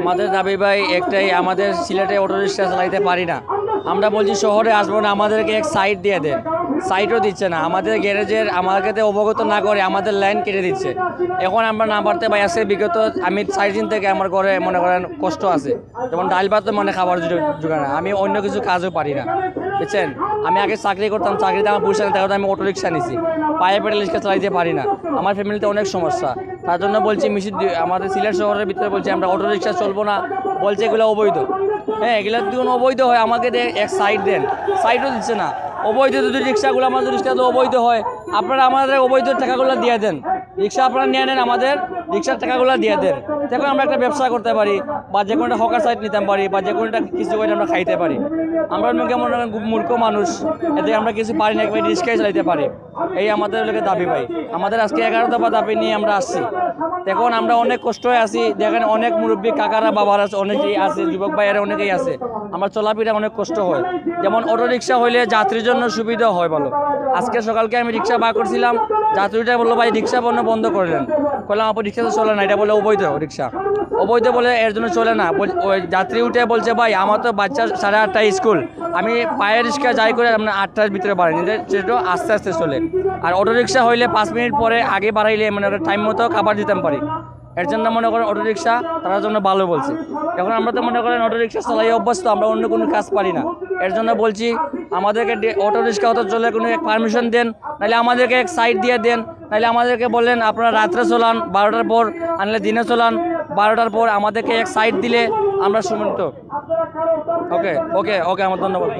আমাদের দাবি ভাই একটাই, আমাদের সিলেটে অটো রিক্সা চালাইতে পারি না। আমরা বলছি শহরে আসবো না, আমাদেরকে এক সাইড দিয়ে দেন, সাইডও দিচ্ছে না। আমাদের গ্যারেজের আমাদেরকে অবগত না করে আমাদের লাইন কেটে দিচ্ছে। এখন আমরা না পারতে ভাই আছে বিগত আমি 4 দিন থেকে আমার ঘরে মনে করেন কষ্ট আছে, যেমন ডাল ভাত মানে খাবার জোগায় না, আমি অন্য কিছু কাজও পারি না, বুঝছেন। আমি আগে চাকরি করতাম, চাকরিতে আমার পয়সা থাকতে আমি অটো রিক্সা নিছি, পায়ে পেটে রিক্সা চালাইতে পারি না, আমার ফ্যামিলিতে অনেক সমস্যা। তার জন্য বলছি আমাদের সিলেট শহরের ভিতরে বলছি আমরা অটো রিক্সা চলবো না, বলছে এগুলো অবৈধ। হ্যাঁ, এগুলো যদি অবৈধ হয় আমাকে এক সাইড দেন, সাইডও দিচ্ছে না। অবৈধ যদি রিক্সাগুলো, আমাদের রিক্সা তো অবৈধ হয়, আপনারা আমাদের অবৈধ টাকাগুলো দিয়ে দেন, রিক্সা আপনারা নিয়ে নেন, আমাদের রিক্সার টাকাগুলো দিয়ে দেন, দেখুন আমরা একটা ব্যবসা করতে পারি, বা যে কোনো একটা হকার সাইড নিতে পারি, বা যে কোনো একটা কিছু করে আমরা খাইতে পারি। আমরা কেমন মূর্খ মানুষ, এতে আমরা কিছু পারি না, একবার রিক্সায় চালাইতে পারি। এই আমাদের লোকের দাবি ভাই। আমাদের আজকে 11 দফা দাবি নিয়ে আমরা আসছি। দেখুন আমরা অনেক কষ্ট হয়ে আছি, দেখেন অনেক মুরব্বী কাকারা বাবারা অনেকেই আছে, যুবক ভাইয়েরা অনেকেই আছে, আমার চলাফেরা অনেক কষ্ট হয়। যেমন অটো রিক্সা হইলে যাত্রীর জন্য সুবিধা হয় ভালো। আজকে সকালকে আমি রিক্সা বার করছিলাম, যাত্রীটা বললো ভাই রিক্সা বন্ধ করলেন, বললাম আপনি রিক্সা তো চলে না, এটা বলে অবৈধ রিক্সা, অবৈধ বলে এর জন্য চলে না। ওই যাত্রী উঠে বলছে ভাই আমার তো বাচ্চা 8:30 স্কুল, আমি পায়ে রিক্সা যাই করে আপনার 8টার ভিতরে বাড়াই, সেটা আস্তে আস্তে চলে। আর অটো রিক্সা হইলে 5 মিনিট পরে আগে বাড়াইলে মানে টাইম মতো খাবার দিতাম পারি। এর জন্য মনে করেন অটো রিক্সা তার জন্য ভালো বলছি। এখন আমরা তো মনে করেন অটো রিক্সা চালাই অভ্যস্ত, আমরা অন্য কোনো কাজ পারি না। এর জন্য বলছি আমাদেরকে অটো রিক্সা অত চলে কোনো এক পারমিশন দেন, নাহলে আমাদেরকে এক সাইড দিয়ে দেন, নাহলে আমাদেরকে বললেন আপনারা রাত্রে চলান 12টার পর, আনলে দিনে চলান 12টার পর, আমাদেরকে এক সাইড দিলে আমরা সুমন্ত। ওকে ওকে ওকে, আমার ধন্যবাদ।